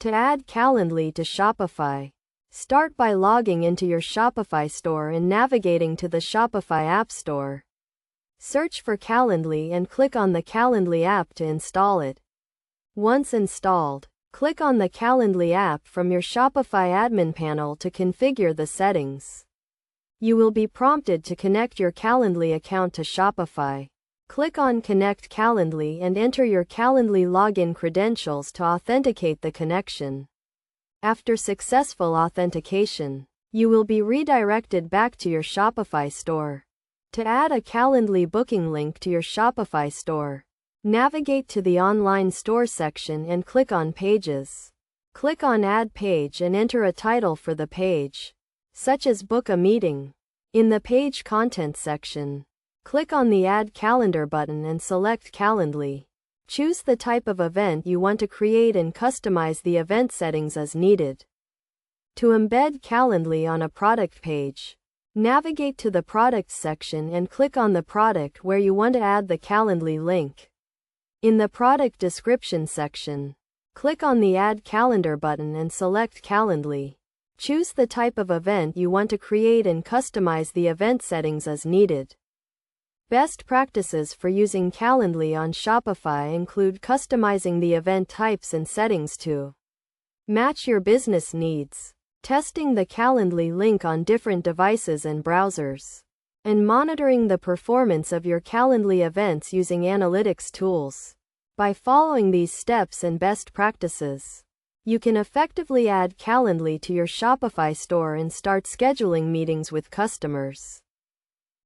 To add Calendly to Shopify, start by logging into your Shopify store and navigating to the Shopify App Store. Search for Calendly and click on the Calendly app to install it. Once installed, click on the Calendly app from your Shopify admin panel to configure the settings. You will be prompted to connect your Calendly account to Shopify. Click on Connect Calendly and enter your Calendly login credentials to authenticate the connection. After successful authentication, you will be redirected back to your Shopify store. To add a Calendly booking link to your Shopify store, navigate to the Online Store section and click on Pages. Click on Add Page and enter a title for the page, such as Book a Meeting. In the Page Content section, click on the Add Calendar button and select Calendly. Choose the type of event you want to create and customize the event settings as needed. To embed Calendly on a product page, navigate to the Products section and click on the product where you want to add the Calendly link. In the Product Description section, click on the Add Calendar button and select Calendly. Choose the type of event you want to create and customize the event settings as needed. Best practices for using Calendly on Shopify include customizing the event types and settings to match your business needs, testing the Calendly link on different devices and browsers, and monitoring the performance of your Calendly events using analytics tools. By following these steps and best practices, you can effectively add Calendly to your Shopify store and start scheduling meetings with customers.